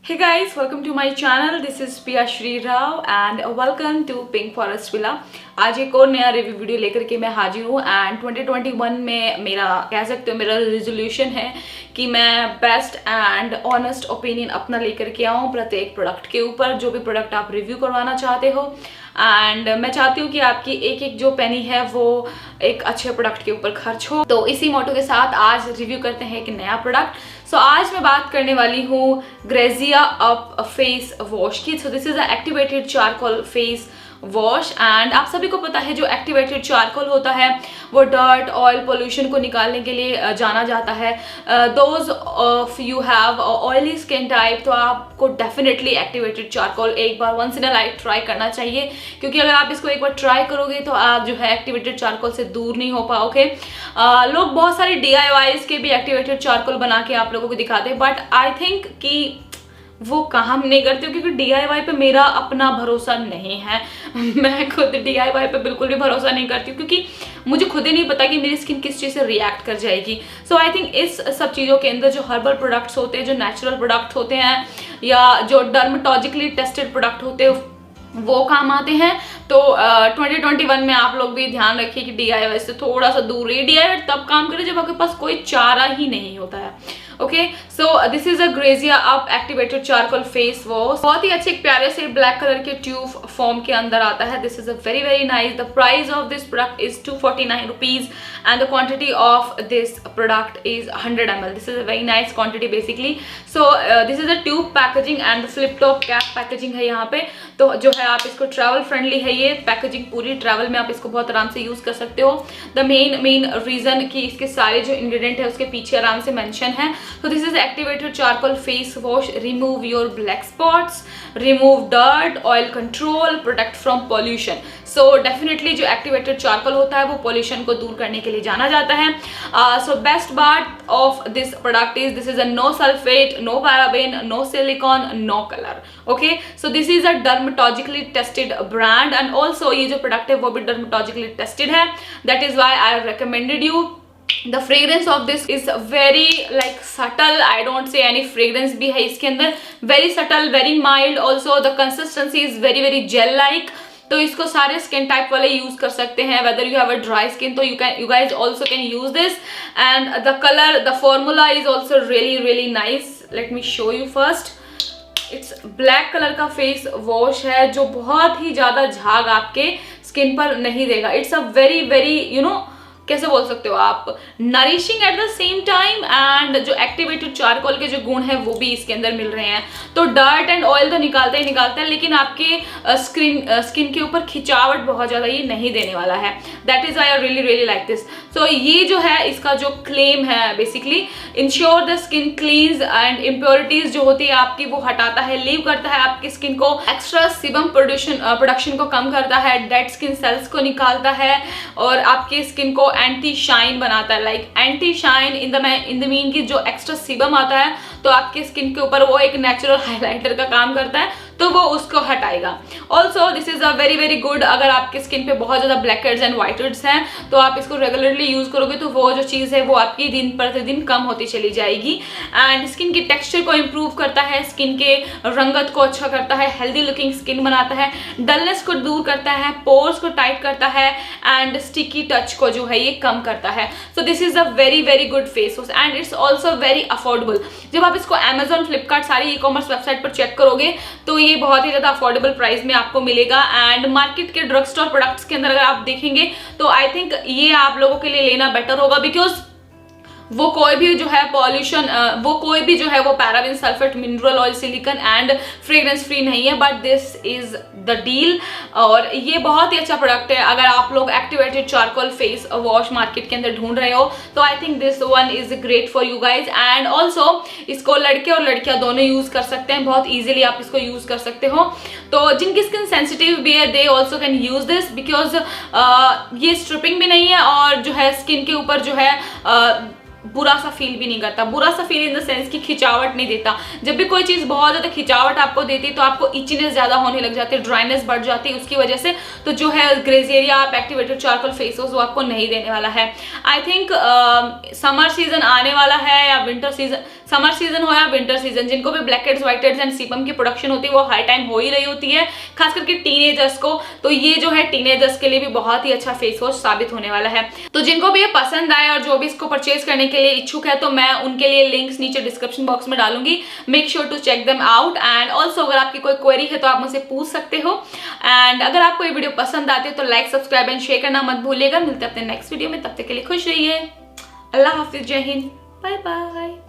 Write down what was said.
Hey guys, welcome to my channel. This is Priya Shri Rao and welcome to Pink Forest Villa. आज एक और नया review video लेकर के मैं हाजिर हूँ एंड 2021 में मेरा कह सकते हो मेरा रेजोल्यूशन है कि मैं बेस्ट एंड ऑनेस्ट ओपिनियन अपना लेकर के आऊँ प्रत्येक प्रोडक्ट के ऊपर, जो भी प्रोडक्ट आप रिव्यू करवाना चाहते हो। एंड मैं चाहती हूँ कि आपकी एक एक जो पेनी है वो एक अच्छे प्रोडक्ट के ऊपर खर्च हो। तो इसी मोटो के साथ आज रिव्यू करते हैं एक नया प्रोडक्ट। आज मैं बात करने वाली हूँ ग्रेजिया अप फेस वॉश की। This is a activated charcoal face wash and आप सभी को पता है जो एक्टिवेटेड चारकोल होता है वो डर्ट ऑयल पोल्यूशन को निकालने के लिए जाना जाता है। Those of you have oily skin type, तो आपको डेफिनेटली एक्टिवेटेड चारकोल एक बार once in a life try करना चाहिए, क्योंकि अगर आप इसको एक बार ट्राई करोगे तो आप जो है एक्टिवेटेड चारकोल से दूर नहीं हो पाओगे। लोग बहुत सारे DIYs के भी एक्टिवेटेड चारकोल बना के आप लोगों को दिखाते हैं, बट आई थिंक कि वो काम नहीं करती हूँ, क्योंकि DIY पे मेरा अपना भरोसा नहीं है। मैं खुद DIY पे बिल्कुल भी भरोसा नहीं करती हूँ, क्योंकि मुझे खुद ही नहीं पता कि मेरी स्किन किस चीज़ से रिएक्ट कर जाएगी। सो आई थिंक इस सब चीज़ों के अंदर जो हर्बल प्रोडक्ट्स होते हैं, जो नेचुरल प्रोडक्ट होते हैं या जो डर्मेटोलॉजिकली टेस्टेड प्रोडक्ट होते हैं वो काम आते हैं। तो 2021 में आप लोग भी ध्यान रखिए कि DIY से थोड़ा सा दूर रहिए। DIY तब काम करें जब आपके पास कोई चारा ही नहीं होता है। Okay, so this is a Grazia up activated charcoal face wash. बहुत ही अच्छे प्यारे से ब्लैक कलर के ट्यूब फॉर्म के अंदर आता है। This is a very nice. The price of this product is 249 rupees and the quantity of this product is 100 ml. This is a very nice quantity basically. So this is a tube packaging and flip top cap packaging है यहाँ पे। तो जो है आप इसको travel friendly है, ये पैकेजिंग पूरी ट्रैवल में आप इसको बहुत आराम से यूज कर सकते हो। द मेन रीजन कि इसके सारे जो इंग्रेडिएंट है उसके पीछे आराम से मेंशन है। So this is activated charcoal face wash. Remove your black spots, remove dirt, oil control, protect from pollution. So definitely जो activated charcoal होता है वो pollution को दूर करने के लिए जाना जाता है। So best part of this product is this is a no sulfate, no paraben, no silicone, no color. Okay, so this is a dermatologically tested brand and also ये जो product है वो भी dermatologically tested है. That is why I recommended you. The fragrance of this is very like subtle. I don't say any fragrance भी है इसके अंदर, very subtle, very mild. Also the consistency is very gel like. तो इसको सारे skin type वाले use कर सकते हैं। Whether you have a dry skin तो you guys also can use this. And the color, the formula is also really nice. Let me show you first. It's black colour का face wash है जो बहुत ही ज्यादा झाग आपके skin पर नहीं देगा। It's a very you know कैसे बोल सकते हो आप, nourishing at the same time and जो एक्टिवेटेड चारकोल के जो गुण है वो भी इसके अंदर मिल रहे हैं। तो डर्ट एंड ऑयल तो निकालता ही लेकिन आपके स्किन के ऊपर खिंचावट बहुत ज़्यादा ये नहीं देने वाला है। That is I really like this. So ये जो है इसका जो क्लेम है basically ensure the skin cleanse and impurities जो होती है आपकी वो हटाता है, लीव करता है आपकी स्किन को, एक्स्ट्रा सीबम प्रोडक्शन को कम करता है, डेड स्किन सेल्स को निकालता है और आपकी स्किन को एंटी शाइन बनाता है। Like anti shine in the mean की जो एक्स्ट्रा सीबम आता है तो आपके स्किन के ऊपर वो एक नेचुरल हाइलाइटर का काम करता है, तो वो उसको हटाएगा। Also this is a very good. अगर आपके स्किन पे बहुत ज़्यादा blackheads and whiteheads हैं तो आप इसको रेगुलरली यूज़ करोगे तो वो जो चीज़ है वो आपकी दिन प्रतिदिन कम होती चली जाएगी। एंड स्किन की टेक्सचर को इम्प्रूव करता है, स्किन के रंगत को अच्छा करता है, हेल्दी लुकिंग स्किन बनाता है, डलनेस को दूर करता है, पोर्स को टाइट करता है एंड स्टिकी टच को जो है ये कम करता है। So this is a very good face wash and it's also very affordable. जब आप इसको Amazon, फ्लिपकार्ट सारी ई-कॉमर्स वेबसाइट पर चेक करोगे तो ये बहुत ही ज़्यादा अफोर्डेबल प्राइस में आपको मिलेगा। एंड मार्केट के ड्रग स्टोर प्रोडक्ट्स के अंदर अगर आप देखेंगे तो आई थिंक ये आप लोगों के लिए लेना बेटर होगा, बिकॉज वो कोई भी जो है वो paraben, sulphate, mineral oil, silicon and fragrance free नहीं है, but this is the deal. और ये बहुत ही अच्छा प्रोडक्ट है। अगर आप लोग activated charcoal face wash market के अंदर ढूंढ रहे हो तो I think this one is great for you guys. And also इसको लड़के और लड़कियां दोनों यूज कर सकते हैं, बहुत ईजिली आप इसको यूज कर सकते हो। तो जिनकी स्किन सेंसिटिव भी है they also can use this, because ये स्ट्रिपिंग भी नहीं है और जो है स्किन के ऊपर जो है बुरा सा फील भी नहीं करता। बुरा सा फील इन द सेंस की खिंचावट नहीं देता। जब भी कोई चीज़ बहुत ज़्यादा खिंचावट आपको देती है तो आपको इचीनेस ज़्यादा होने लग जाती है, ड्राइनेस बढ़ जाती है उसकी वजह से। तो जो है ग्रेजेरिया आप एक्टिवेटेड चारकोल फेस वॉश वो आपको नहीं देने वाला है। आई थिंक समर सीजन आने वाला है या विंटर समर सीजन हो या विंटर सीजन, जिनको भी black heads, white heads and sebum की प्रोडक्शन होती है वो हर टाइम हो ही रही होती है, खास करके टीनेजर्स को। तो ये जो है टीनेजर्स के लिए भी बहुत ही अच्छा फेस वॉश साबित होने वाला है। तो जिनको भी ये पसंद आए और जो भी इसको परचेज करने के लिए इच्छुक है, तो मैं उनके लिए लिंक्स नीचे डिस्क्रिप्शन बॉक्स में डालूंगी। Make sure to check them out. And also अगर आपकी कोई क्वेरी है तो आप मुझसे पूछ सकते हो। एंड अगर आपको ये वीडियो पसंद आती है तो लाइक, सब्सक्राइब एंड शेयर करना मत भूलिएगा। मिलते हैं अपने नेक्स्ट वीडियो में, तब तक के लिए खुश रहिए। अल्लाह हाफिज, जय हिंद, बाय बाय।